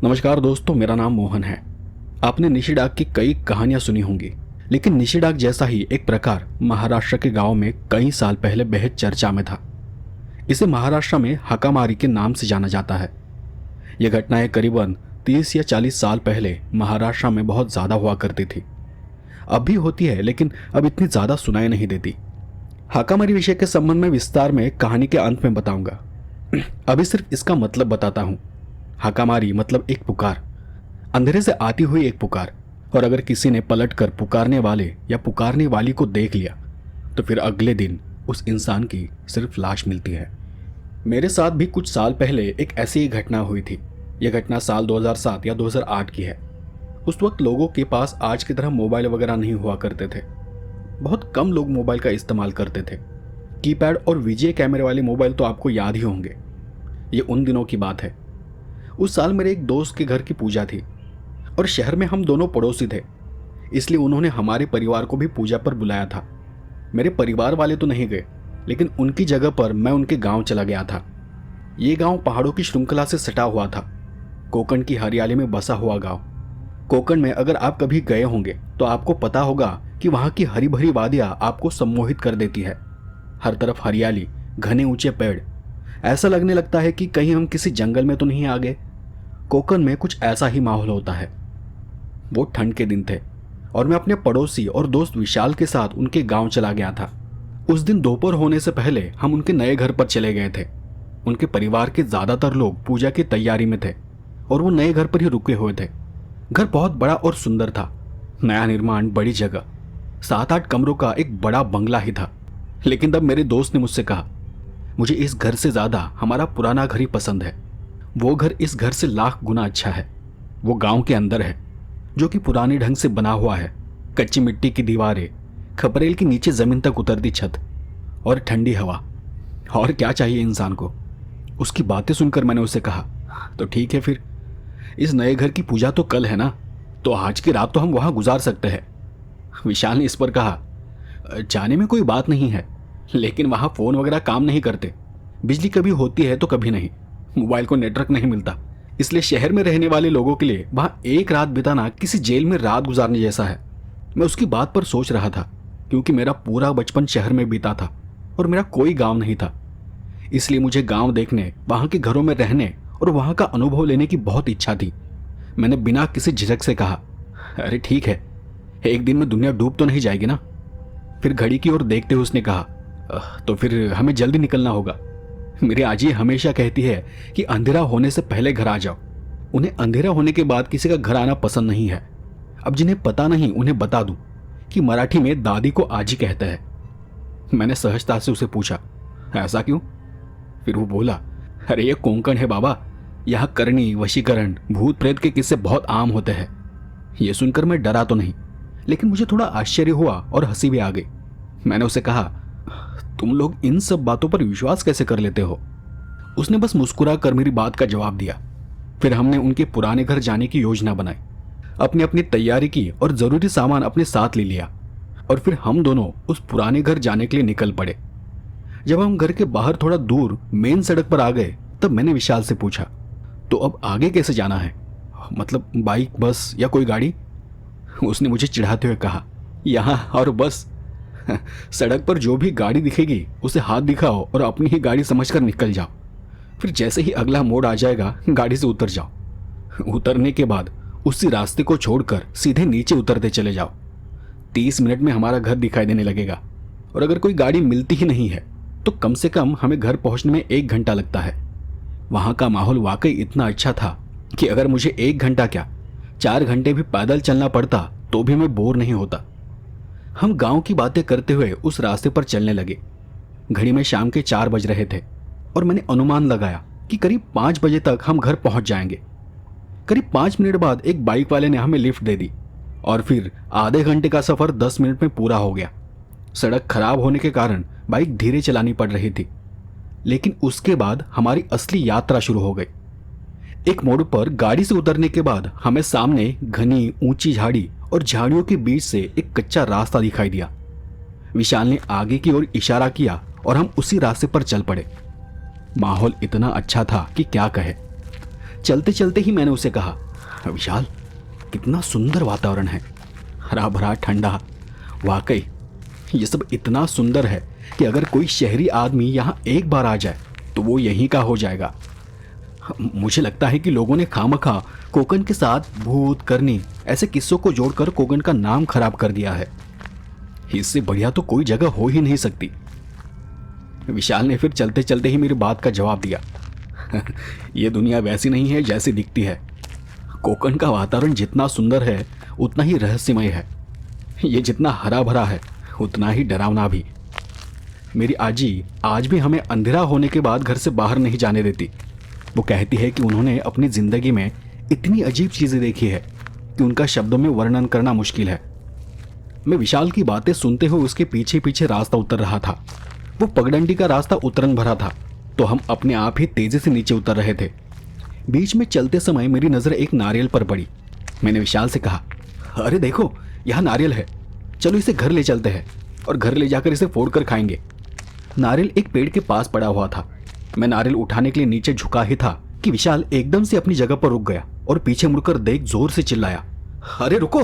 नमस्कार दोस्तों, मेरा नाम मोहन है। आपने निशिडाग की कई कहानियां सुनी होंगी, लेकिन निशिडाग जैसा ही एक प्रकार महाराष्ट्र के गांव में कई साल पहले बेहद चर्चा में था। इसे महाराष्ट्र में हकामारी के नाम से जाना जाता है। यह घटनाएं करीबन 30 या 40 साल पहले महाराष्ट्र में बहुत ज़्यादा हुआ करती थी। अब भी होती है, लेकिन अब इतनी ज़्यादा सुनाई नहीं देती। हकामारी विषय के संबंध में विस्तार में कहानी के अंत में बताऊंगा। अभी सिर्फ इसका मतलब बताता हूँ। हकामारी मतलब एक पुकार, अंधेरे से आती हुई एक पुकार, और अगर किसी ने पलटकर पुकारने वाले या पुकारने वाली को देख लिया तो फिर अगले दिन उस इंसान की सिर्फ लाश मिलती है। मेरे साथ भी कुछ साल पहले एक ऐसी ही घटना हुई थी। यह घटना साल 2007 या 2008 की है। उस वक्त लोगों के पास आज की तरह मोबाइल वगैरह नहीं हुआ करते थे। बहुत कम लोग मोबाइल का इस्तेमाल करते थे। कीपैड और वीजीए कैमरे वाले मोबाइल तो आपको याद ही होंगे। ये उन दिनों की बात है। उस साल मेरे एक दोस्त के घर की पूजा थी और शहर में हम दोनों पड़ोसी थे, इसलिए उन्होंने हमारे परिवार को भी पूजा पर बुलाया था। मेरे परिवार वाले तो नहीं गए, लेकिन उनकी जगह पर मैं उनके गांव चला गया था। ये गांव पहाड़ों की श्रृंखला से सटा हुआ था, कोकण की हरियाली में बसा हुआ गांव। कोकण में अगर आप कभी गए होंगे तो आपको पता होगा कि वहां की हरी भरी वादियां आपको सम्मोहित कर देती है। हर तरफ हरियाली, घने ऊंचे पेड़, ऐसा लगने लगता है कि कहीं हम किसी जंगल में तो नहीं आ गए। कोकण में कुछ ऐसा ही माहौल होता है। वो ठंड के दिन थे और मैं अपने पड़ोसी और दोस्त विशाल के साथ उनके गांव चला गया था। उस दिन दोपहर होने से पहले हम उनके नए घर पर चले गए थे। उनके परिवार के ज्यादातर लोग पूजा की तैयारी में थे और वो नए घर पर ही रुके हुए थे। घर बहुत बड़ा और सुंदर था, नया निर्माण, बड़ी जगह, 7-8 कमरों का एक बड़ा बंगला ही था। लेकिन तब मेरे दोस्त ने मुझसे कहा, मुझे इस घर से ज्यादा हमारा पुराना घर ही पसंद है। वो घर इस घर से लाख गुना अच्छा है। वो गांव के अंदर है, जो कि पुराने ढंग से बना हुआ है। कच्ची मिट्टी की दीवारें, खपरेल की नीचे जमीन तक उतरती छत और ठंडी हवा। और क्या चाहिए इंसान को। उसकी बातें सुनकर मैंने उसे कहा, तो ठीक है, फिर इस नए घर की पूजा तो कल है ना, तो आज की रात तो हम वहां गुजार सकते हैं। विशाल ने इस पर कहा, जाने में कोई बात नहीं है, लेकिन वहां फोन वगैरह काम नहीं करते। बिजली कभी होती है तो कभी नहीं। मोबाइल को नेटवर्क नहीं मिलता, इसलिए शहर में रहने वाले लोगों के लिए वहां एक रात बिताना किसी जेल में रात गुजारने जैसा है। मैं उसकी बात पर सोच रहा था, क्योंकि मेरा पूरा बचपन शहर में बीता था और मेरा कोई गांव नहीं था। इसलिए मुझे गांव देखने, वहां के घरों में रहने और वहां का अनुभव लेने की बहुत इच्छा थी। मैंने बिना किसी झिझक से कहा, अरे ठीक है, एक दिन में दुनिया डूब तो नहीं जाएगी ना। फिर घड़ी की ओर देखते हुए उसने कहा, तो फिर हमें जल्दी निकलना होगा। मेरी आजी हमेशा कहती है कि अंधेरा होने से पहले घर आ जाओ। उन्हें अंधेरा होने के बाद किसी का घर आना पसंद नहीं है। अब जिन्हें पता नहीं उन्हें बता दूं कि मराठी में दादी को आजी कहते हैं। मैंने सहजता से उसे पूछा, ऐसा क्यों? फिर वो बोला, अरे ये कोंकण है बाबा, यहाँ करनी, वशीकरण, भूत प्रेत के किस्से बहुत आम होते हैं। ये सुनकर मैं डरा तो नहीं, लेकिन मुझे थोड़ा आश्चर्य हुआ और हंसी भी आ गई। मैंने उसे कहा, तुम लोग इन सब बातों पर विश्वास कैसे कर लेते हो? उसने बस मुस्कुरा कर मेरी बात का जवाब दिया। फिर हमने उनके पुराने घर जाने की योजना बनाई, अपनी अपनी तैयारी की और जरूरी सामान अपने साथ ले लिया, और फिर हम दोनों उस पुराने घर जाने के लिए निकल पड़े। जब हम घर के बाहर थोड़ा दूर मेन सड़क पर आ गए, तब मैंने विशाल से पूछा, तो अब आगे कैसे जाना है? मतलब बाइक, बस या कोई गाड़ी? उसने मुझे चिढ़ाते हुए कहा, यहाँ और बस। सड़क पर जो भी गाड़ी दिखेगी उसे हाथ दिखाओ और अपनी ही गाड़ी समझकर निकल जाओ। फिर जैसे ही अगला मोड़ आ जाएगा, गाड़ी से उतर जाओ। उतरने के बाद उसी रास्ते को छोड़कर सीधे नीचे उतरते चले जाओ। 30 मिनट में हमारा घर दिखाई देने लगेगा, और अगर कोई गाड़ी मिलती ही नहीं है तो कम से कम हमें घर पहुंचने में 1 घंटा लगता है। वहां का माहौल वाकई इतना अच्छा था कि अगर मुझे 1 घंटा क्या 4 घंटे भी पैदल चलना पड़ता तो भी मैं बोर नहीं होता। हम गांव की बातें करते हुए उस रास्ते पर चलने लगे। घड़ी में शाम के 4 बज रहे थे और मैंने अनुमान लगाया कि करीब 5 बजे तक हम घर पहुंच जाएंगे। करीब 5 मिनट बाद एक बाइक वाले ने हमें लिफ्ट दे दी और फिर आधे घंटे का सफर 10 मिनट में पूरा हो गया। सड़क खराब होने के कारण बाइक धीरे चलानी पड़ रही थी, लेकिन उसके बाद हमारी असली यात्रा शुरू हो गई। एक मोड़ पर गाड़ी से उतरने के बाद हमें सामने घनी ऊंची झाड़ी और झाड़ियों के बीच से एक कच्चा रास्ता दिखाई दिया। विशाल ने आगे की ओर इशारा किया और हम उसी रास्ते पर चल पड़े। माहौल इतना अच्छा था कि क्या कहे। चलते चलते ही मैंने उसे कहा, विशाल, कितना सुंदर वातावरण है, हरा भरा ठंडा। वाकई ये सब इतना सुंदर है कि अगर कोई शहरी आदमी यहाँ एक बार आ जाए तो वो यहीं का हो जाएगा। मुझे लगता है कि लोगों ने खामखा कोकन के साथ भूत, करनी ऐसे किस्सों को जोड़कर कोकन का नाम खराब कर दिया है। इससे बढ़िया तो कोई जगह हो ही नहीं सकती। विशाल ने फिर चलते चलते ही मेरी बात का जवाब दिया, ये दुनिया वैसी नहीं है जैसी दिखती है। कोकन का वातावरण जितना सुंदर है उतना ही रहस्यमय है। ये जितना हरा भरा है उतना ही डरावना भी। मेरी आजी आज भी हमें अंधेरा होने के बाद घर से बाहर नहीं जाने देती। वो कहती है कि उन्होंने अपनी जिंदगी में इतनी अजीब चीजें देखी है कि उनका शब्दों में वर्णन करना मुश्किल है। मैं विशाल की बातें सुनते हुए उसके पीछे पीछे रास्ता उतर रहा था। वो पगडंडी का रास्ता उतरन भरा था तो हम अपने आप ही तेजी से नीचे उतर रहे थे। बीच में चलते समय मेरी नजर एक नारियल पर पड़ी। मैंने विशाल से कहा, अरे देखो, यहाँ नारियल है, चलो इसे घर ले चलते हैं और घर ले जाकर इसे फोड़ कर खाएंगे। नारियल एक पेड़ के पास पड़ा हुआ था। मैं नारियल उठाने के लिए नीचे झुका ही था कि विशाल एकदम से अपनी जगह पर रुक गया और पीछे मुड़कर देख जोर से चिल्लाया, अरे रुको,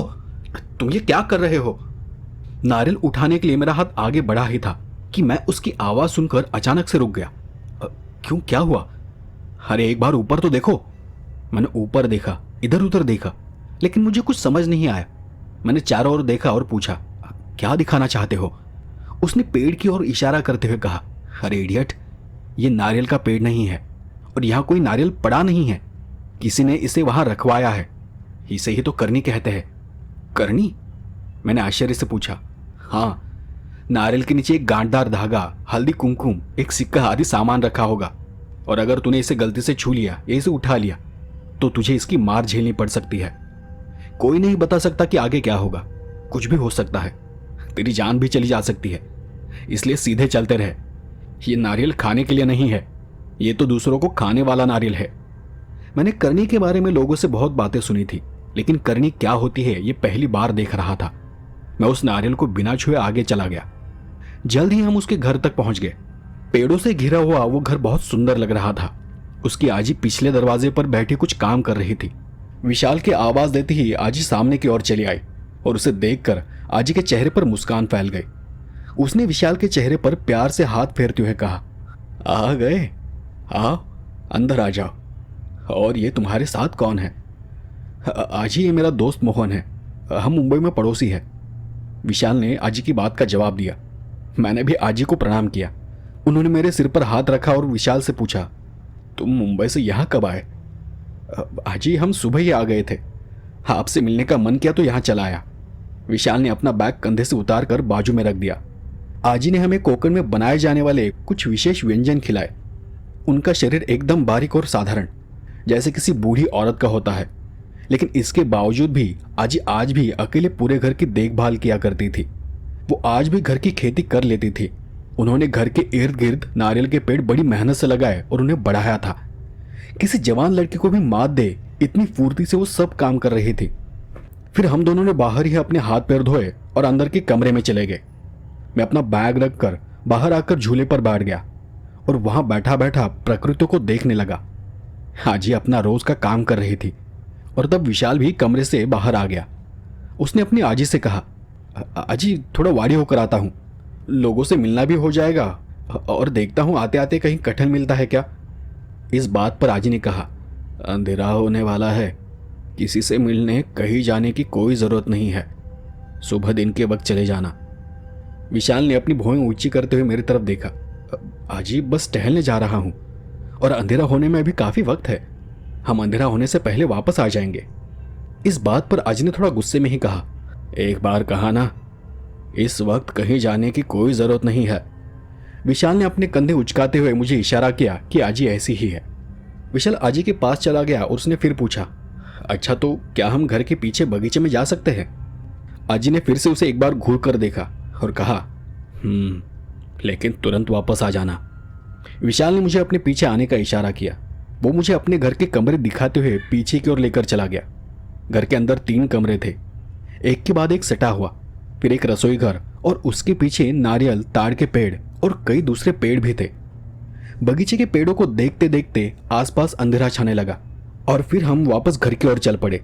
तुम ये क्या कर रहे हो? नारियल उठाने के लिए मेरा हाथ आगे बढ़ा ही था कि मैं उसकी आवाज सुनकर अचानक से रुक गया। क्यों, क्या हुआ? अरे एक बार ऊपर तो देखो। मैंने ऊपर देखा, इधर उधर देखा, लेकिन मुझे कुछ समझ नहीं आया। मैंने चारों ओर देखा और पूछा, क्या दिखाना चाहते हो? उसने पेड़ की ओर इशारा करते हुए कहा, अरे इडियट, ये नारियल का पेड़ नहीं है और यहाँ कोई नारियल पड़ा नहीं है, किसी ने इसे वहां रखवाया है। इसे ही तो करनी कहते हैं। करनी? मैंने आश्चर्य से पूछा। हाँ, नारियल के नीचे एक गांठदार धागा, हल्दी, कुमकुम, एक सिक्का आदि सामान रखा होगा और अगर तूने इसे गलती से छू लिया या इसे उठा लिया तो तुझे इसकी मार झेलनी पड़ सकती है। कोई नहीं बता सकता कि आगे क्या होगा, कुछ भी हो सकता है, तेरी जान भी चली जा सकती है। इसलिए सीधे चलते रहे। ये नारियल खाने के लिए नहीं है, ये तो दूसरों को खाने वाला नारियल है। मैंने करनी के बारे में लोगों से बहुत बातें सुनी थी, लेकिन करनी क्या होती है ये पहली बार देख रहा था। मैं उस नारियल को बिना छुए आगे चला गया। जल्द ही हम उसके घर तक पहुंच गए। पेड़ों से घिरा हुआ वो घर बहुत सुंदर लग रहा था। उसकी आजी पिछले दरवाजे पर बैठी कुछ काम कर रही थी। विशाल की आवाज देते ही आजी सामने की ओर चली आई और उसे देखकर आजी के चेहरे पर मुस्कान फैल गई। उसने विशाल के चेहरे पर प्यार से हाथ फेरते हुए कहा, आ गए, आओ अंदर आ जाओ। और ये तुम्हारे साथ कौन है? आजी, ये मेरा दोस्त मोहन है, हम मुंबई में पड़ोसी है। विशाल ने आजी की बात का जवाब दिया। मैंने भी आजी को प्रणाम किया। उन्होंने मेरे सिर पर हाथ रखा और विशाल से पूछा, तुम मुंबई से यहाँ कब आए? आजी, हम सुबह ही आ गए थे, आपसे मिलने का मन किया तो यहाँ चला आया। विशाल ने अपना बैग कंधे से उतार कर बाजू में रख दिया। आजी ने हमें कोकण में बनाए जाने वाले कुछ विशेष व्यंजन खिलाए। उनका शरीर एकदम बारीक और साधारण, जैसे किसी बूढ़ी औरत का होता है, लेकिन इसके बावजूद भी आजी आज भी अकेले पूरे घर की देखभाल किया करती थी। वो आज भी घर की खेती कर लेती थी। उन्होंने घर के इर्द गिर्द नारियल के पेड़ बड़ी मेहनत से लगाए और उन्हें बढ़ाया था। किसी जवान लड़की को भी मात दे, इतनी फुर्ती से वो सब काम कर रही थी। फिर हम दोनों ने बाहर ही अपने हाथ पैर धोए और अंदर के कमरे में चले गए। मैं अपना बैग रखकर बाहर आकर झूले पर बैठ गया और वहां बैठा बैठा प्रकृति को देखने लगा। आजी अपना रोज का काम कर रही थी और तब विशाल भी कमरे से बाहर आ गया। उसने अपनी आजी से कहा, आजी, थोड़ा वाड़ी होकर आता हूँ, लोगों से मिलना भी हो जाएगा और देखता हूँ आते आते कहीं कटहल मिलता है क्या। इस बात पर आजी ने कहा, अंधेरा होने वाला है, किसी से मिलने कहीं जाने की कोई जरूरत नहीं है, सुबह दिन के वक्त चले जाना। विशाल ने अपनी भौहें ऊंची करते हुए मेरी तरफ देखा। आजी, बस टहलने जा रहा हूँ और अंधेरा होने में अभी काफी वक्त है, हम अंधेरा होने से पहले वापस आ जाएंगे। इस बात पर आजी ने थोड़ा गुस्से में ही कहा, एक बार कहा ना, इस वक्त कहीं जाने की कोई जरूरत नहीं है। विशाल ने अपने कंधे उचकाते हुए मुझे इशारा किया कि आजी ऐसी ही है। विशाल आजी के पास चला गया और उसने फिर पूछा, अच्छा तो क्या हम घर के पीछे बगीचे में जा सकते हैं? आजी ने फिर से उसे एक बार घूर कर देखा और कहा, लेकिन तुरंत वापस आ जाना। विशाल ने मुझे अपने पीछे आने का इशारा किया। वो मुझे अपने घर के कमरे दिखाते हुए पीछे की ओर लेकर चला गया। घर के अंदर 3 कमरे थे, एक के बाद एक सटा हुआ, फिर एक रसोई घर और उसके पीछे नारियल, ताड़ के पेड़ और कई दूसरे पेड़ भी थे। बगीचे के पेड़ों को देखते देखते आसपास अंधेरा छाने लगा। और फिर हम वापस घर की ओर चल पड़े।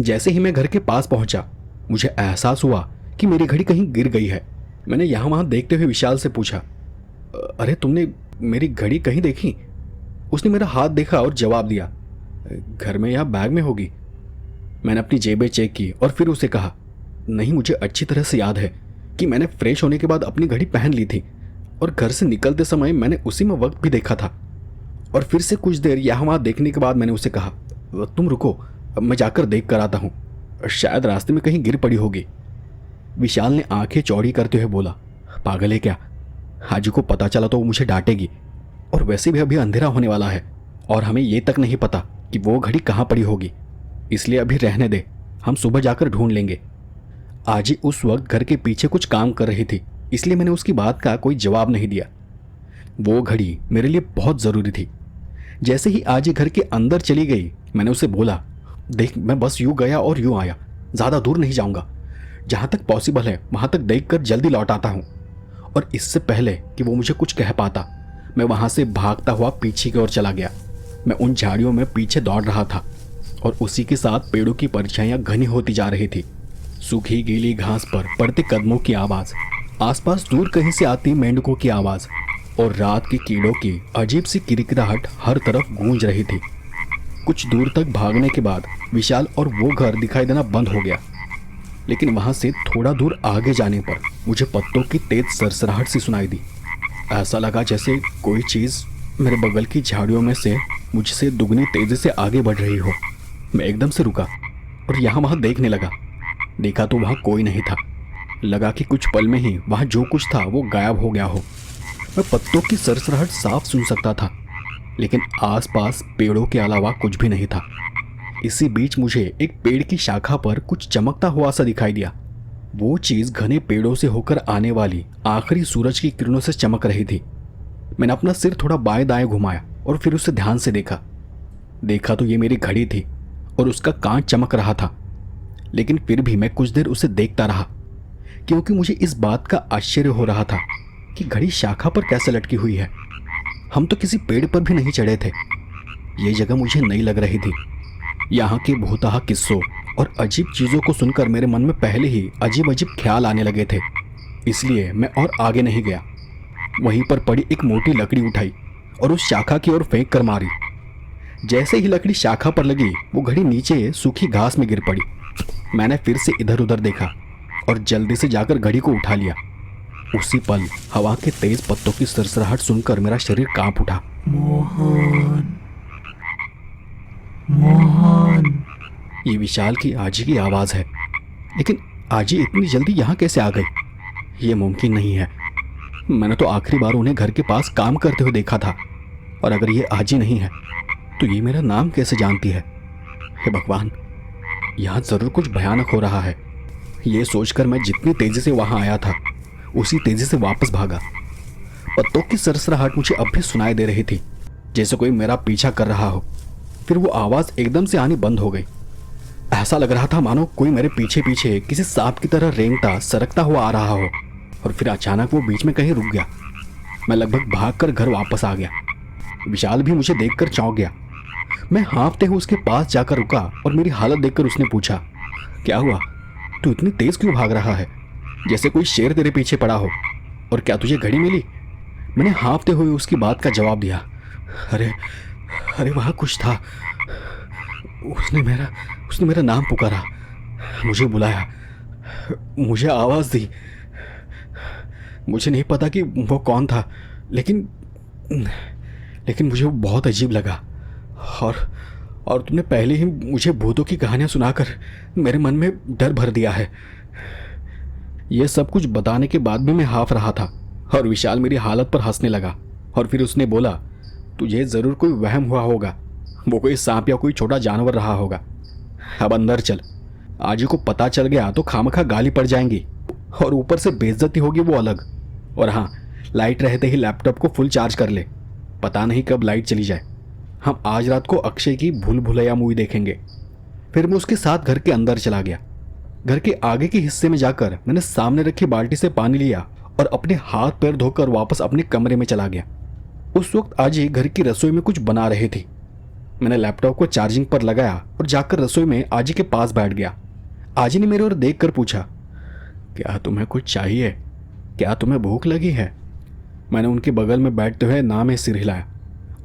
जैसे ही मैं घर के पास पहुंचा, मुझे एहसास हुआ कि मेरी घड़ी कहीं गिर गई है। मैंने यहाँ वहाँ देखते हुए विशाल से पूछा, अरे तुमने मेरी घड़ी कहीं देखी? उसने मेरा हाथ देखा और जवाब दिया, घर में या बैग में होगी। मैंने अपनी जेबें चेक की और फिर उसे कहा, नहीं, मुझे अच्छी तरह से याद है कि मैंने फ्रेश होने के बाद अपनी घड़ी पहन ली थी और घर से निकलते समय मैंने उसी में वक्त भी देखा था। और फिर से कुछ देर यहाँ वहाँ देखने के बाद मैंने उसे कहा, तुम रुको, मैं जाकर देख कर आता हूँ, शायद रास्ते में कहीं गिर पड़ी होगी। विशाल ने आंखें चौड़ी करते हुए बोला, पागल है क्या? हाजी को पता चला तो वो मुझे डांटेगी, और वैसे भी अभी अंधेरा होने वाला है और हमें ये तक नहीं पता कि वो घड़ी कहाँ पड़ी होगी, इसलिए अभी रहने दे, हम सुबह जाकर ढूंढ लेंगे। आजी उस वक्त घर के पीछे कुछ काम कर रही थी, इसलिए मैंने उसकी बात का कोई जवाब नहीं दिया। वो घड़ी मेरे लिए बहुत ज़रूरी थी। जैसे ही आजी घर के अंदर चली गई, मैंने उसे बोला, देख, मैं बस यूँ गया और यूँ आया, ज़्यादा दूर नहीं जाऊँगा, जहाँ तक पॉसिबल है वहाँ तक देख कर जल्दी लौट आता हूँ। और इससे पहले कि वो मुझे कुछ कह पाता, मैं वहाँ से भागता हुआ पीछे की ओर चला गया। मैं उन झाड़ियों में पीछे दौड़ रहा था और उसी के साथ पेड़ों की परछाइयाँ घनी होती जा रही थी। सूखी गीली घास पर पड़ते कदमों की आवाज़, आसपास दूर कहीं से आती मेंढकों की आवाज़ और रात के कीड़ों की अजीब सी किरकिराहट हर तरफ गूंज रही थी। कुछ दूर तक भागने के बाद विशाल और वो घर दिखाई देना बंद हो गया, लेकिन वहाँ से थोड़ा दूर आगे जाने पर मुझे पत्तों की तेज सरसराहट सी सुनाई दी। ऐसा लगा जैसे कोई चीज़ मेरे बगल की झाड़ियों में से मुझसे दुगनी तेज़ी से आगे बढ़ रही हो। मैं एकदम से रुका और यहाँ वहाँ देखने लगा। देखा तो वहाँ कोई नहीं था। लगा कि कुछ पल में ही वहाँ जो कुछ था वो गायब हो गया हो। मैं पत्तों की सरसराहट साफ सुन सकता था, लेकिन आसपास पेड़ों के अलावा कुछ भी नहीं था। इसी बीच मुझे एक पेड़ की शाखा पर कुछ चमकता हुआ सा दिखाई दिया। वो चीज़ घने पेड़ों से होकर आने वाली आखिरी सूरज की किरणों से चमक रही थी। मैंने अपना सिर थोड़ा बाएं दाएं घुमाया और फिर उसे ध्यान से देखा तो ये मेरी घड़ी थी और उसका कांच चमक रहा था। लेकिन फिर भी मैं कुछ देर उसे देखता रहा, क्योंकि मुझे इस बात का आश्चर्य हो रहा था कि घड़ी शाखा पर कैसे लटकी हुई है। हम तो किसी पेड़ पर भी नहीं चढ़े थे। ये जगह मुझे नई लग रही थी। यहाँ के भूतहा किस्सों और अजीब चीज़ों को सुनकर मेरे मन में पहले ही अजीब अजीब ख्याल आने लगे थे, इसलिए मैं और आगे नहीं गया। वहीं पर पड़ी एक मोटी लकड़ी उठाई और उस शाखा की ओर फेंक कर मारी। जैसे ही लकड़ी शाखा पर लगी, वो घड़ी नीचे सूखी घास में गिर पड़ी। मैंने फिर से इधर उधर देखा और जल्दी से जाकर घड़ी को उठा लिया। उसी पल हवा के तेज पत्तों की सरसराहट सुनकर मेरा शरीर कांप उठा। मोहन, मोहन। ये विशाल की आजी की आवाज़ है, लेकिन आजी इतनी जल्दी यहाँ कैसे आ गई? ये मुमकिन नहीं है। मैंने तो आखिरी बार उन्हें घर के पास काम करते हुए देखा था, और अगर ये आजी नहीं है तो ये मेरा नाम कैसे जानती है? हे भगवान, यहाँ ज़रूर कुछ भयानक हो रहा है। ये सोचकर मैं जितनी तेज़ी से वहाँ आया था उसी तेज़ी से वापस भागा। पत्तों की सरसराहट मुझे अब भी सुनाई दे रही थी, जैसे कोई मेरा पीछा कर रहा हो। फिर वो आवाज़ एकदम से आनी बंद हो गई। ऐसा लग रहा था मानो कोई मेरे पीछे पीछे किसी सांप की तरह रेंगता सरकता हुआ आ रहा हो, और फिर अचानक वो बीच में कहीं रुक गया। मैं लगभग भागकर घर वापस आ गया। विशाल भी मुझे देखकर चौंक गया। मैं हाँफते हुए उसके पास जाकर रुका और मेरी हालत देखकर उसने पूछा, क्या हुआ? तू इतनी तेज क्यों भाग रहा है? जैसे कोई शेर तेरे पीछे पड़ा हो। और क्या तुझे घड़ी मिली? मैंने हाँफते हुए उसकी बात का जवाब दिया। अरे अरे वहाँ कुछ था। उसने मेरा नाम पुकारा, मुझे बुलाया, मुझे आवाज़ दी। मुझे नहीं पता कि वो कौन था, लेकिन मुझे वो बहुत अजीब लगा। और तुमने पहले ही मुझे भूतों की कहानियाँ सुनाकर मेरे मन में डर भर दिया है। यह सब कुछ बताने के बाद भी मैं हाँफ रहा था, और विशाल मेरी हालत पर हंसने लगा। और फिर उसने बोला, तुझे ज़रूर कोई वहम हुआ होगा, वो कोई सांप या कोई छोटा जानवर रहा होगा। अब अंदर चल, आजी को पता चल गया तो खामखा गाली पड़ जाएंगी, और ऊपर से बेइज्जती होगी वो अलग। और हाँ, लाइट रहते ही लैपटॉप को फुल चार्ज कर ले, पता नहीं कब लाइट चली जाए। हम आज रात को अक्षय की भूल भुलैया मूवी देखेंगे। फिर मैं उसके साथ घर के अंदर चला गया। घर के आगे के हिस्से में जाकर मैंने सामने रखी बाल्टी से पानी लिया और अपने हाथ पैर धोकर वापस अपने कमरे में चला गया। उस वक्त आजी घर की रसोई में कुछ बना रही थी। मैंने लैपटॉप को चार्जिंग पर लगाया और जाकर रसोई में आजी के पास बैठ गया। आजी ने मेरे ओर देख कर पूछा, क्या तुम्हें कुछ चाहिए? क्या तुम्हें भूख लगी है? मैंने उनके बगल में बैठते हुए ना में सिर हिलाया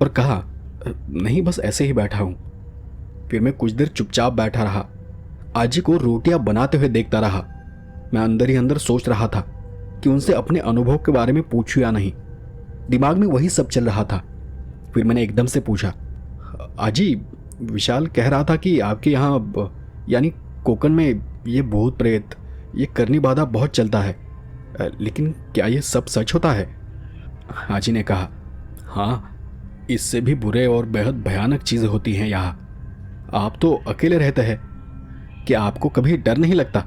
और कहा, नहीं, बस ऐसे ही बैठा हूँ। फिर मैं कुछ देर चुपचाप बैठा रहा, आजी को रोटियां बनाते हुए देखता रहा। मैं अंदर ही अंदर सोच रहा था कि उनसे अपने अनुभव के बारे में पूछूं या नहीं। दिमाग में वही सब चल रहा था। फिर मैंने एकदम से पूछा, आजी, विशाल कह रहा था कि आपके यहाँ यानी कोकण में ये भूत प्रेत, ये करनी बाधा बहुत चलता है, लेकिन क्या ये सब सच होता है? आजी ने कहा, हाँ, इससे भी बुरे और बेहद भयानक चीज़ें होती हैं यहाँ। आप तो अकेले रहते हैं, क्या आपको कभी डर नहीं लगता?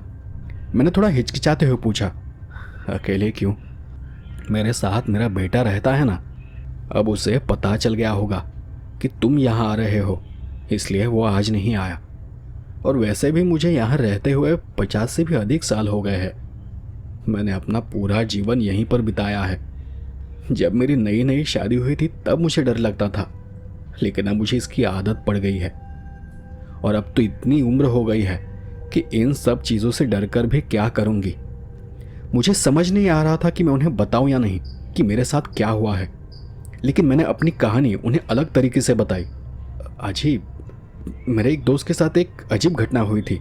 मैंने थोड़ा हिचकिचाते हुए पूछा, अकेले क्यों? मेरे साथ मेरा बेटा रहता है ना। अब उसे पता चल गया होगा कि तुम यहाँ आ रहे हो, इसलिए वो आज नहीं आया। और वैसे भी मुझे यहाँ रहते हुए 50 से भी अधिक साल हो गए हैं। मैंने अपना पूरा जीवन यहीं पर बिताया है। जब मेरी नई नई शादी हुई थी तब मुझे डर लगता था, लेकिन अब मुझे इसकी आदत पड़ गई है। और अब तो इतनी उम्र हो गई है कि इन सब चीज़ों से डरकर भी क्या करूँगी। मुझे समझ नहीं आ रहा था कि मैं उन्हें बताऊं या नहीं कि मेरे साथ क्या हुआ है, लेकिन मैंने अपनी कहानी उन्हें अलग तरीके से बताई। अजीब, मेरे एक दोस्त के साथ एक अजीब घटना हुई थी।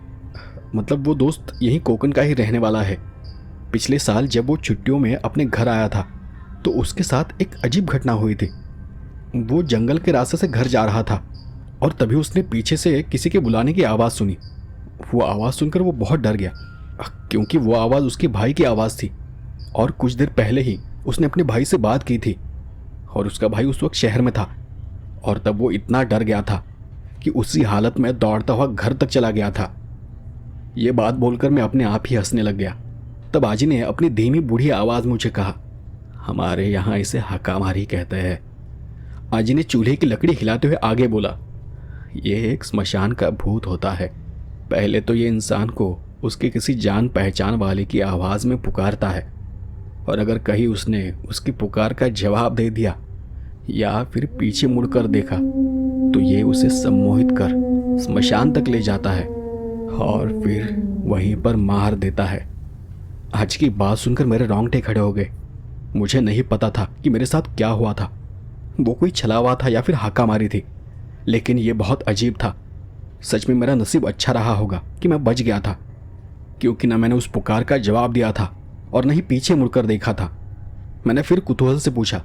मतलब वो दोस्त यहीं कोकण का ही रहने वाला है। पिछले साल जब वो छुट्टियों में अपने घर आया था तो उसके साथ एक अजीब घटना हुई थी। वो जंगल के रास्ते से घर जा रहा था और तभी उसने पीछे से किसी के बुलाने की आवाज़ सुनी। वो आवाज़ सुनकर वो बहुत डर गया, क्योंकि वो आवाज़ उसके भाई की आवाज़ थी और कुछ देर पहले ही उसने अपने भाई से बात की थी और उसका भाई उस वक्त शहर में था। और तब वो इतना डर गया था कि उसी हालत में दौड़ता हुआ घर तक चला गया था। ये बात बोलकर मैं अपने आप ही हंसने लग गया। तब आजी ने अपनी धीमी बूढ़ी आवाज़ में मुझे कहा, हमारे यहाँ इसे हकामारी कहते हैं। आजी ने चूल्हे की लकड़ी हिलाते हुए आगे बोला, ये एक स्मशान का भूत होता है। पहले तो ये इंसान को उसके किसी जान पहचान वाले की आवाज़ में पुकारता है, और अगर कहीं उसने उसकी पुकार का जवाब दे दिया या फिर पीछे मुड़कर देखा तो ये उसे सम्मोहित कर स्मशान तक ले जाता है और फिर वहीं पर मार देता है। आज की बात सुनकर मेरे रोंगटे खड़े हो गए। मुझे नहीं पता था कि मेरे साथ क्या हुआ था। वो कोई छलावा था या फिर हाका मारी थी, लेकिन ये बहुत अजीब था। सच में मेरा नसीब अच्छा रहा होगा कि मैं बच गया था, क्योंकि न मैंने उस पुकार का जवाब दिया था और न ही पीछे मुड़कर देखा था। मैंने फिर कुतूहल से पूछा,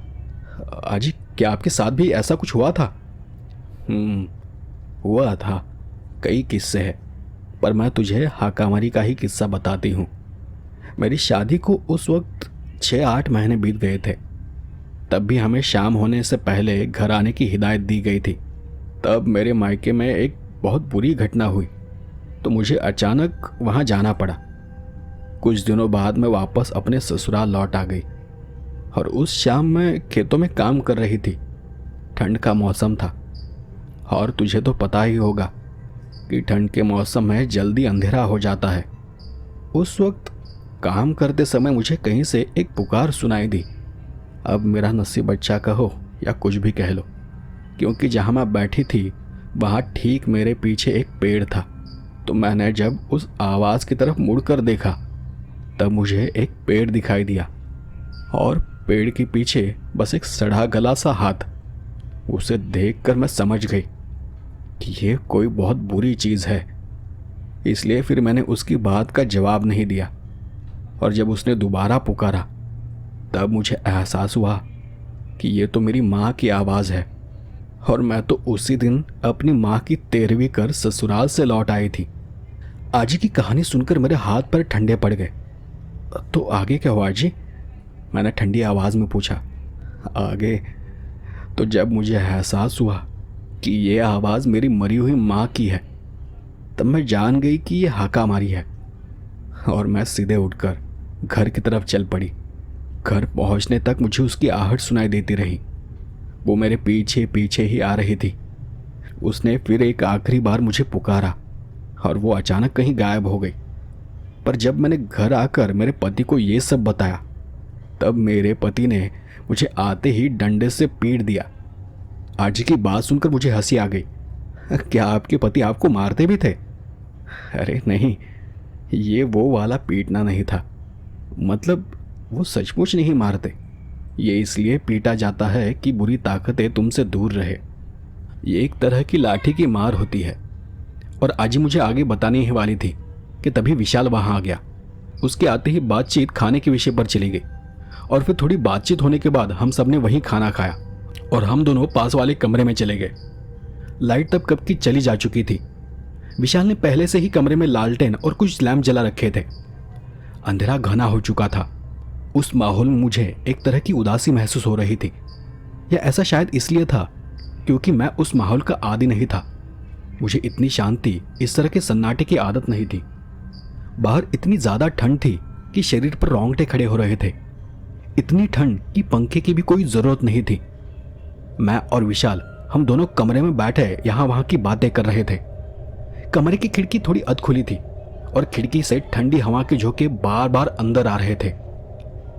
आजी, क्या आपके साथ भी ऐसा कुछ हुआ था? हुआ था। कई किस्से हैं, पर मैं तुझे हाकामारी का ही किस्सा बताती हूँ। मेरी शादी को उस वक्त 6-8 महीने बीत गए थे। तब भी हमें शाम होने से पहले घर आने की हिदायत दी गई थी। तब मेरे मायके में एक बहुत बुरी घटना हुई, तो मुझे अचानक वहाँ जाना पड़ा। कुछ दिनों बाद मैं वापस अपने ससुराल लौट आ गई और उस शाम मैं खेतों में काम कर रही थी। ठंड का मौसम था और तुझे तो पता ही होगा कि ठंड के मौसम में जल्दी अंधेरा हो जाता है। उस वक्त काम करते समय मुझे कहीं से एक पुकार सुनाई दी। अब मेरा नसीब अच्छा कहो या कुछ भी कह लो, क्योंकि जहाँ मैं बैठी थी वहाँ ठीक मेरे पीछे एक पेड़ था। तो मैंने जब उस आवाज़ की तरफ मुड़कर देखा तब मुझे एक पेड़ दिखाई दिया और पेड़ के पीछे बस एक सड़ा गला सा हाथ। उसे देखकर मैं समझ गई कि ये कोई बहुत बुरी चीज़ है। इसलिए फिर मैंने उसकी बात का जवाब नहीं दिया, और जब उसने दोबारा पुकारा तब मुझे एहसास हुआ कि ये तो मेरी माँ की आवाज़ है। और मैं तो उसी दिन अपनी माँ की 13वीं कर ससुराल से लौट आई थी। आजी की कहानी सुनकर मेरे हाथ पैर ठंडे पड़ गए। तो आगे क्या हुआ जी? मैंने ठंडी आवाज़ में पूछा। आगे तो जब मुझे एहसास हुआ कि ये आवाज़ मेरी मरी हुई माँ की है, तब मैं जान गई कि ये हाका मारी है, और मैं सीधे उठकर घर की तरफ चल पड़ी। घर पहुंचने तक मुझे उसकी आहट सुनाई देती रही। वो मेरे पीछे पीछे ही आ रही थी। उसने फिर एक आखिरी बार मुझे पुकारा और वो अचानक कहीं गायब हो गई। पर जब मैंने घर आकर मेरे पति को ये सब बताया तब मेरे पति ने मुझे आते ही डंडे से पीट दिया। आज की बात सुनकर मुझे हंसी आ गई। क्या आपके पति आपको मारते भी थे? अरे नहीं, ये वो वाला पीटना नहीं था। मतलब वो सचमुच नहीं मारते। ये इसलिए पीटा जाता है कि बुरी ताकतें तुमसे दूर रहे। ये एक तरह की लाठी की मार होती है। और आज ही मुझे आगे बताने ही वाली थी कि तभी विशाल वहां आ गया। उसके आते ही बातचीत खाने के विषय पर चली गई और फिर थोड़ी बातचीत होने के बाद हम सब ने वहीं खाना खाया और हम दोनों पास वाले कमरे में चले गए। लाइट तब कब की चली जा चुकी थी। विशाल ने पहले से ही कमरे में लालटेन और कुछ लैंप जला रखे थे। अंधेरा घना हो चुका था। उस माहौल में मुझे एक तरह की उदासी महसूस हो रही थी। या ऐसा शायद इसलिए था क्योंकि मैं उस माहौल का आदी नहीं था। मुझे इतनी शांति, इस तरह के सन्नाटे की आदत नहीं थी। बाहर इतनी ज्यादा ठंड थी कि शरीर पर रोंगटे खड़े हो रहे थे। इतनी ठंड कि पंखे की भी कोई जरूरत नहीं थी। मैं और विशाल हम दोनों कमरे में बैठे यहां वहां की बातें कर रहे थे। कमरे की खिड़की थोड़ी अध खुली थी और खिड़की से ठंडी हवा के झोंके बार बार अंदर आ रहे थे।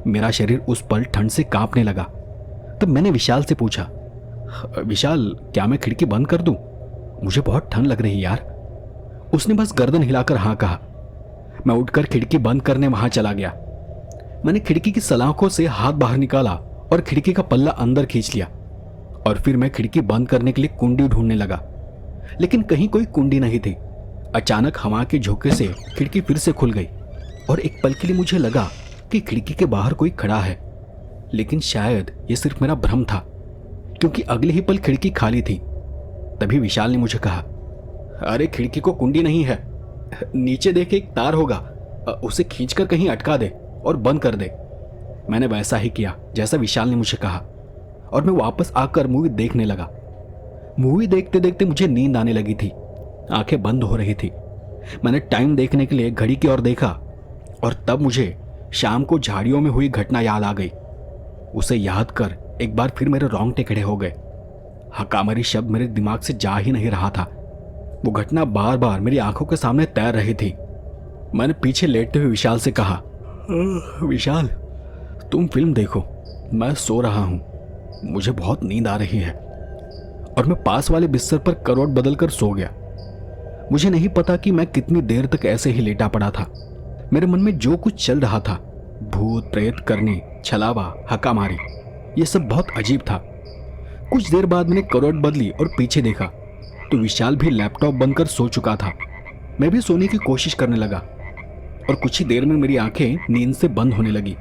मेरा शरीर उस पल ठंड से कांपने लगा। तब मैंने विशाल से पूछा, विशाल क्या मैं खिड़की बंद कर दूं? मुझे बहुत ठंड लग रही यार। उसने बस गर्दन हिलाकर हाँ कहा। मैं उठकर खिड़की बंद करने वहां चला गया। मैंने खिड़की की सलाखों से हाथ बाहर निकाला और खिड़की का पल्ला अंदर खींच लिया और फिर मैं खिड़की बंद करने के लिए कुंडी ढूंढने लगा, लेकिन कहीं कोई कुंडी नहीं थी। अचानक हवा के झोंके से खिड़की फिर से खुल गई और एक पल के लिए मुझे लगा कि खिड़की के बाहर कोई खड़ा है, लेकिन शायद ये सिर्फ मेरा भ्रम था क्योंकि अगले ही पल खिड़की खाली थी। तभी विशाल ने मुझे कहा, अरे खिड़की को कुंडी नहीं है, नीचे देख एक तार होगा, उसे खींचकर कहीं अटका दे और बंद कर दे। मैंने वैसा ही किया जैसा विशाल ने मुझे कहा और मैं वापस आकर मूवी देखने लगा। मूवी देखते देखते मुझे नींद आने लगी थी। आंखें बंद हो रही थी। मैंने टाइम देखने के लिए घड़ी की ओर देखा और तब मुझे शाम को झाड़ियों में हुई घटना याद आ गई। उसे याद कर एक बार फिर मेरे रोंगटे खड़े हो गए। हकामरी शब्द मेरे दिमाग से जा ही नहीं रहा था। वो घटना बार बार मेरी आंखों के सामने तैर रही थी। मैंने पीछे लेटते हुए विशाल से कहा, विशाल तुम फिल्म देखो, मैं सो रहा हूं, मुझे बहुत नींद आ रही है। और मैं पास वाले बिस्तर पर करवट बदलकर सो गया। मुझे नहीं पता कि मैं कितनी देर तक ऐसे ही लेटा पड़ा था। मेरे मन में जो कुछ चल रहा था, भूत प्रेत करनी, छलावा, हकामारी, ये सब बहुत अजीब था। कुछ देर बाद मैंने करवट बदली और पीछे देखा तो विशाल भी लैपटॉप बंद कर सो चुका था। मैं भी सोने की कोशिश करने लगा और कुछ ही देर में मेरी आंखें नींद से बंद होने लगी।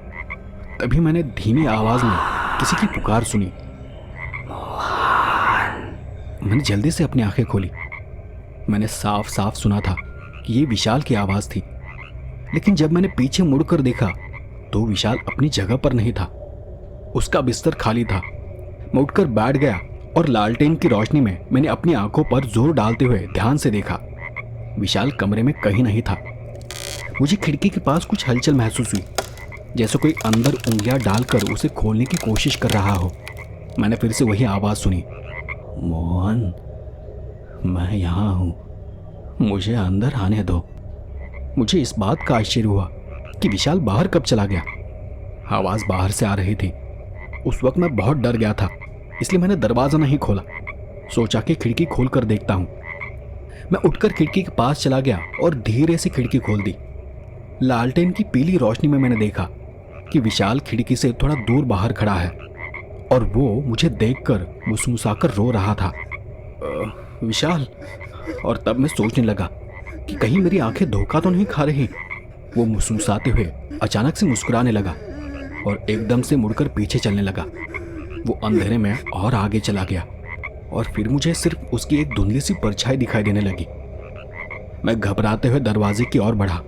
तभी मैंने धीमी आवाज में किसी की पुकार सुनी। मैंने जल्दी से अपनी आंखें खोली। मैंने साफ साफ सुना था कि ये विशाल की आवाज थी, लेकिन जब मैंने पीछे मुड़कर देखा तो विशाल अपनी जगह पर नहीं था। उसका बिस्तर खाली था। मैं उठकर बैठ गया और लालटेन की रोशनी में मैंने अपनी आंखों पर जोर डालते हुए ध्यान से देखा। विशाल कमरे में कहीं नहीं था। मुझे खिड़की के पास कुछ हलचल महसूस हुई, जैसे कोई अंदर उंगलियां डालकर उसे खोलने की कोशिश कर रहा हो। मैंने फिर से वही आवाज सुनी, मोहन मैं यहाँ हूँ, मुझे अंदर आने दो। मुझे इस बात का आश्चर्य हुआ कि विशाल बाहर कब चला गया। आवाज बाहर से आ रही थी। उस वक्त मैं बहुत डर गया था, इसलिए मैंने दरवाजा नहीं खोला। सोचा कि खिड़की खोलकर देखता हूँ। मैं उठकर खिड़की के पास चला गया और धीरे से खिड़की खोल दी। लालटेन की पीली रोशनी में मैंने देखा कि विशाल खिड़की से थोड़ा दूर बाहर खड़ा है और वो मुझे देखकर मुस्कुराकर रो रहा था। विशाल। और तब मैं सोचने लगा कि कहीं मेरी आंखें धोखा तो नहीं खा रही। वो मुस्कुराते हुए अचानक से मुस्कुराने लगा और एकदम से मुड़कर पीछे चलने लगा। वो अंधेरे में और आगे चला गया और फिर मुझे सिर्फ उसकी एक धुंधली सी परछाई दिखाई देने लगी। मैं घबराते हुए दरवाजे की ओर बढ़ा।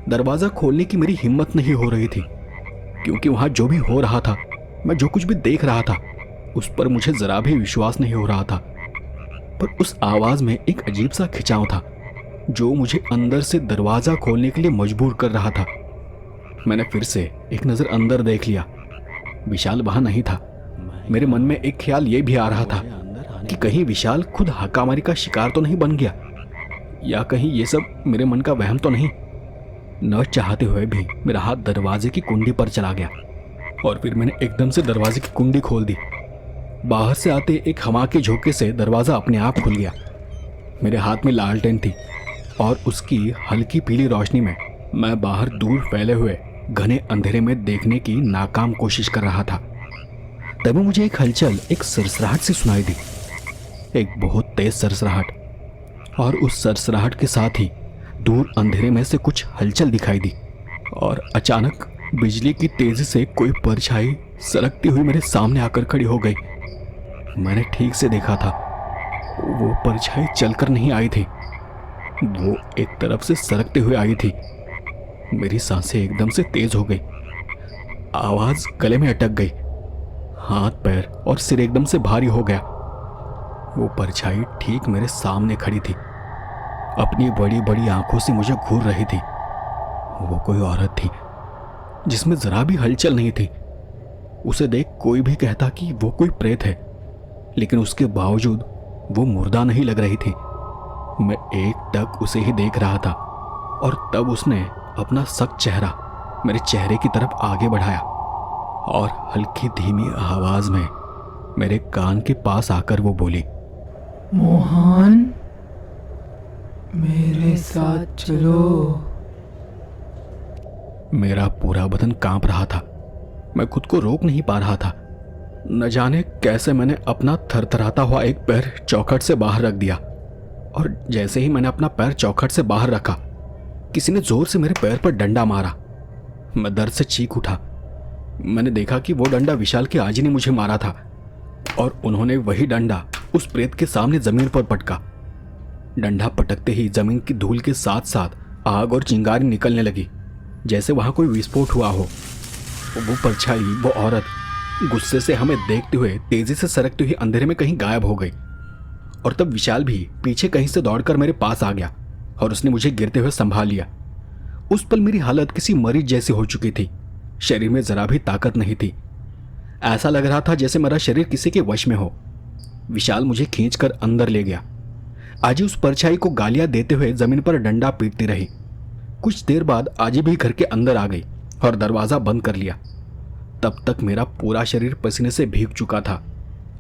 दरवाजा खोलने की मेरी हिम्मत नहीं हो रही थी क्योंकि वहां जो भी हो रहा था, मैं जो कुछ भी देख रहा था, उस पर मुझे जरा भी विश्वास नहीं हो रहा था। पर उस आवाज में एक अजीब सा खिंचाव था जो मुझे अंदर से दरवाजा खोलने के लिए मजबूर कर रहा था। मैंने फिर से एक नजर अंदर देख लिया। विशाल वहां नहीं था। मेरे मन में एक ख्याल ये भी आ रहा था कि कहीं विशाल खुद हकामारी का शिकार तो नहीं बन गया, या कहीं ये सब मेरे मन का वहम तो नहीं। न चाहते हुए भी मेरा हाथ दरवाजे की कुंडी पर चला गया और फिर मैंने एकदम से दरवाजे की कुंडी खोल दी। बाहर से आते एक हवा के झोंके से दरवाजा अपने आप खुल गया मेरे हाथ में लालटेन थी और उसकी हल्की पीली रोशनी में मैं बाहर दूर फैले हुए घने अंधेरे में देखने की नाकाम कोशिश कर रहा था। तभी मुझे एक हलचल, एक सरसराहट सी सुनाई दी, एक बहुत तेज सरसराहट। और उस सरसराहट के साथ ही दूर अंधेरे में से कुछ हलचल दिखाई दी और अचानक बिजली की तेजी से कोई परछाई सरकती हुई मेरे सामने आकर खड़ी हो गई। मैंने ठीक से देखा था, वो परछाई चलकर नहीं आई थी, वो एक तरफ से सरकते हुए आई थी। मेरी सांसें एकदम से तेज हो गई, आवाज गले में अटक गई, हाथ पैर और सिर एकदम से भारी हो गया। वो परछाई ठीक मेरे सामने खड़ी थी, अपनी बड़ी बड़ी आंखों से मुझे घूर रही थी। वो कोई औरत थी जिसमें जरा भी हलचल नहीं थी। उसे देख कोई भी कहता कि वो कोई प्रेत है, लेकिन उसके बावजूद वो मुर्दा नहीं लग रही थी। मैं एकटक उसे ही देख रहा था और तब उसने अपना सख्त चेहरा मेरे चेहरे की तरफ आगे बढ़ाया और हल्की धीमी आवाज में मेरे कान के पास आकर वो बोली, मोहन, मेरे साथ चलो। मेरा पूरा बदन कांप रहा था, मैं खुद को रोक नहीं पा रहा था। न जाने कैसे मैंने अपना थरथराता हुआ एक पैर चौखट से बाहर रख दिया और जैसे ही मैंने अपना पैर चौखट से बाहर रखा, किसी ने जोर से मेरे पैर पर डंडा मारा। मैं दर्द से चीख उठा। मैंने देखा कि वो डंडा विशाल के आजी ने मुझे मारा था और उन्होंने वही डंडा उस प्रेत के सामने जमीन पर पटका। डंडा पटकते ही जमीन की धूल के साथ साथ आग और चिंगारी निकलने लगी, जैसे वहां कोई विस्फोट हुआ हो। वो परछाई, वो औरत गुस्से से हमें देखते हुए तेजी से सरकते हुए अंधेरे में कहीं गायब हो गई। और तब विशाल भी पीछे कहीं से दौड़कर मेरे पास आ गया और उसने मुझे गिरते हुए संभाल लिया। उस पल मेरी हालत किसी मरीज जैसी हो चुकी थी, शरीर में जरा भी ताकत नहीं थी। ऐसा लग रहा था जैसे मेरा शरीर किसी के वश में हो। विशाल मुझे खींचकर अंदर ले गया। आजी उस परछाई को गालियां देते हुए जमीन पर डंडा पीटती रही। कुछ देर बाद आजी भी घर के अंदर आ गई और दरवाजा बंद कर लिया। तब तक मेरा पूरा शरीर पसीने से भीग चुका था,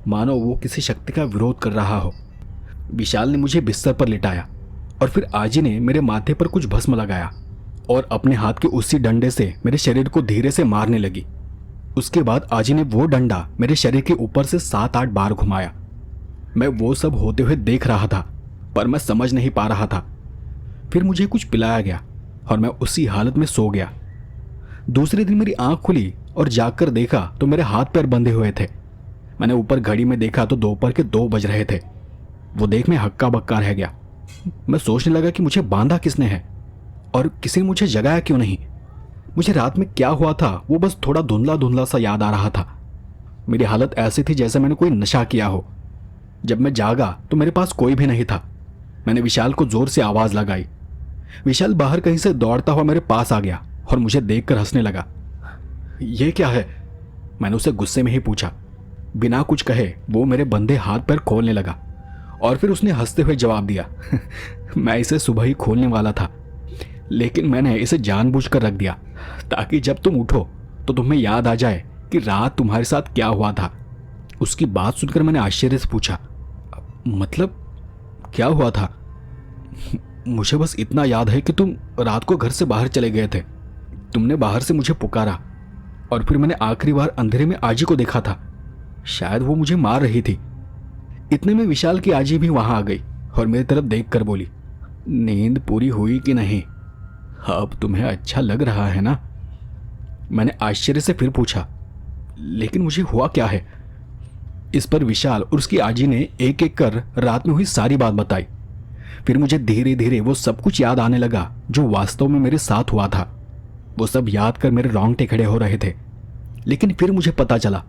मानो वो किसी शक्ति का विरोध कर रहा हो। विशाल ने मुझे बिस्तर पर लिटाया और फिर आजी ने मेरे माथे पर कुछ भस्म लगाया और अपने हाथ के उसी डंडे से मेरे शरीर को धीरे से मारने लगी। उसके बाद आजी ने वो डंडा मेरे शरीर के ऊपर से 7-8 बार घुमाया। मैं वो सब होते हुए देख रहा था, पर मैं समझ नहीं पा रहा था। फिर मुझे कुछ पिलाया गया और मैं उसी हालत में सो गया। दूसरे दिन मेरी आंख खुली और जाकर देखा तो मेरे हाथ पैर बंधे हुए थे। मैंने ऊपर घड़ी में देखा तो दोपहर के 2 बज रहे थे। वो देख मैं हक्का बक्का रह गया। मैं सोचने लगा कि मुझे बांधा किसने है और किसी ने मुझे जगाया क्यों नहीं। मुझे रात में क्या हुआ था वो बस थोड़ा धुंधला धुंधला सा याद आ रहा था। मेरी हालत ऐसी थी जैसे मैंने कोई नशा किया हो। जब मैं जागा तो मेरे पास कोई भी नहीं था। मैंने विशाल को जोर से आवाज लगाई। विशाल बाहर कहीं से दौड़ता हुआ मेरे पास आ गया और मुझे देखकर हंसने लगा। ये क्या है? मैंने उसे गुस्से में ही पूछा। बिना कुछ कहे वो मेरे बंधे हाथ पैर खोलने लगा और फिर उसने हंसते हुए जवाब दिया, मैं इसे सुबह ही खोलने वाला था, लेकिन मैंने इसे जानबूझकर रख दिया ताकि जब तुम उठो तो तुम्हें याद आ जाए कि रात तुम्हारे साथ क्या हुआ था। उसकी बात सुनकर मैंने आश्चर्य से पूछा, मतलब क्या हुआ था? मुझे बस इतना याद है कि तुम रात को घर से बाहर चले गए थे। तुमने बाहर से मुझे पुकारा और फिर मैंने आखिरी बार अंधेरे में आजी को देखा था। शायद वो मुझे मार रही थी। इतने में विशाल की आजी भी वहां आ गई और मेरी तरफ देखकर बोली, नींद पूरी हुई कि नहीं? अब तुम्हें अच्छा लग रहा है ना? मैंने आश्चर्य से फिर पूछा, लेकिन मुझे हुआ क्या है? इस पर विशाल और उसकी आजी ने एक एक कर रात में हुई सारी बात बताई। फिर मुझे धीरे धीरे वो सब कुछ याद आने लगा जो वास्तव में मेरे साथ हुआ था। वो सब याद कर मेरे रोंगटे खड़े हो रहे थे। लेकिन फिर मुझे पता चला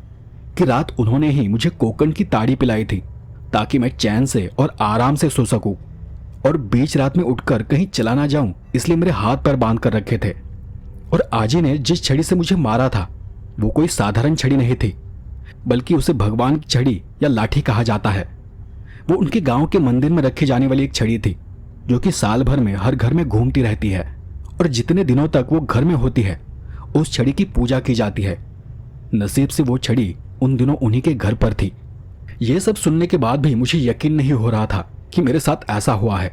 कि रात उन्होंने ही मुझे कोकन की ताड़ी पिलाई थी ताकि मैं चैन से और आराम से सो सकूं, और बीच रात में उठकर कहीं चला ना जाऊं इसलिए मेरे हाथ पैर बांध कर रखे थे। और आजी ने जिस छड़ी से मुझे मारा था वो कोई साधारण छड़ी नहीं थी, बल्कि उसे भगवान की छड़ी या लाठी कहा जाता है। वो उनके गांव के मंदिर में रखी जाने वाली एक छड़ी थी जो कि साल भर में हर घर में घूमती रहती है, और जितने दिनों तक वो घर में होती है उस छड़ी की पूजा की जाती है। नसीब से वो छड़ी उन दिनों उन्हीं के घर पर थी। ये सब सुनने के बाद भी मुझे यकीन नहीं हो रहा था कि मेरे साथ ऐसा हुआ है।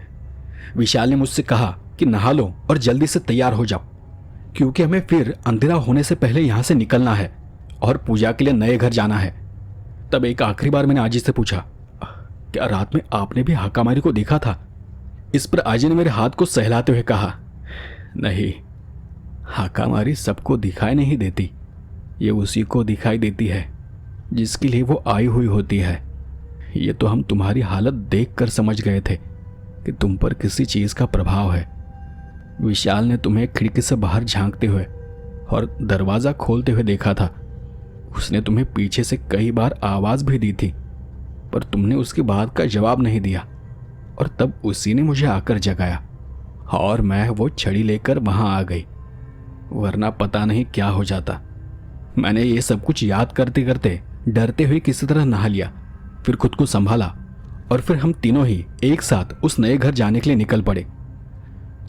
विशाल ने मुझसे कहा कि नहा लो और जल्दी से तैयार हो जाओ, क्योंकि हमें फिर अंधेरा होने से पहले यहाँ से निकलना है और पूजा के लिए नए घर जाना है। तब एक आखिरी बार मैंने आजी से पूछा, क्या रात में आपने भी हाकामारी को देखा था? इस पर आजी ने मेरे हाथ को सहलाते हुए कहा, नहीं, हाकामारी सबको दिखाई नहीं देती, ये उसी को दिखाई देती है जिसके लिए वो आई हुई होती है। ये तो हम तुम्हारी हालत देखकर समझ गए थे कि तुम पर किसी चीज का प्रभाव है। विशाल ने तुम्हें खिड़की से बाहर झांकते हुए और दरवाजा खोलते हुए देखा था। उसने तुम्हें पीछे से कई बार आवाज भी दी थी, पर तुमने उसकी बात का जवाब नहीं दिया, और तब उसी ने मुझे आकर जगाया और मैं वो छड़ी लेकर वहां आ गई, वरना पता नहीं क्या हो जाता। मैंने ये सब कुछ याद करते करते डरते हुए किसी तरह नहा लिया, फिर खुद को संभाला और फिर हम तीनों ही एक साथ उस नए घर जाने के लिए निकल पड़े।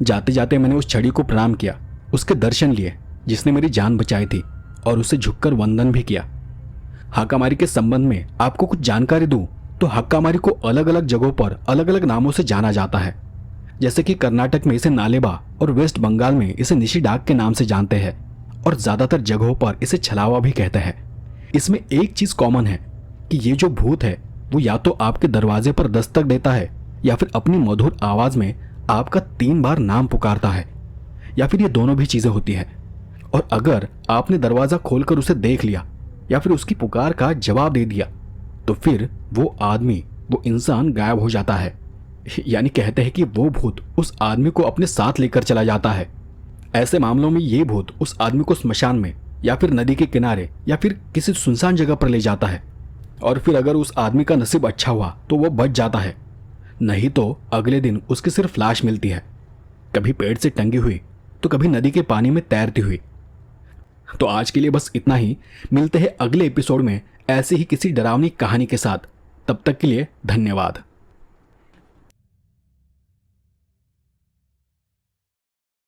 जाते जाते मैंने उस छड़ी को प्रणाम किया, उसके दर्शन लिए जिसने मेरी जान बचाई थी, और उसे झुककर वंदन भी किया। हाकामारी के संबंध में आपको कुछ जानकारी दूं तो हाकामारी को अलग अलग जगहों पर अलग अलग नामों से जाना जाता है। जैसे कि कर्नाटक में इसे नालेबा और वेस्ट बंगाल में इसे निशिडाग के नाम से जानते हैं, और ज्यादातर जगहों पर इसे छलावा भी कहते हैं। इसमें एक चीज कॉमन है कि ये जो भूत है वो या तो आपके दरवाजे पर दस्तक देता है, या फिर अपनी मधुर आवाज में आपका 3 बार नाम पुकारता है, या फिर ये दोनों भी चीजें होती है। और अगर आपने दरवाजा खोलकर उसे देख लिया या फिर उसकी पुकार का जवाब दे दिया तो फिर वो आदमी, वो इंसान गायब हो जाता है। यानी कहते हैं कि वो भूत उस आदमी को अपने साथ लेकर चला जाता है। ऐसे मामलों में ये भूत उस आदमी को स्मशान में या फिर नदी के किनारे या फिर किसी सुनसान जगह पर ले जाता है, और फिर अगर उस आदमी का नसीब अच्छा हुआ तो वो बच जाता है, नहीं तो अगले दिन उसकी सिर्फ लाश मिलती है, कभी पेड़ से टंगी हुई तो कभी नदी के पानी में तैरती हुई। तो आज के लिए बस इतना ही। मिलते हैं अगले एपिसोड में ऐसे ही किसी डरावनी कहानी के साथ। तब तक के लिए धन्यवाद।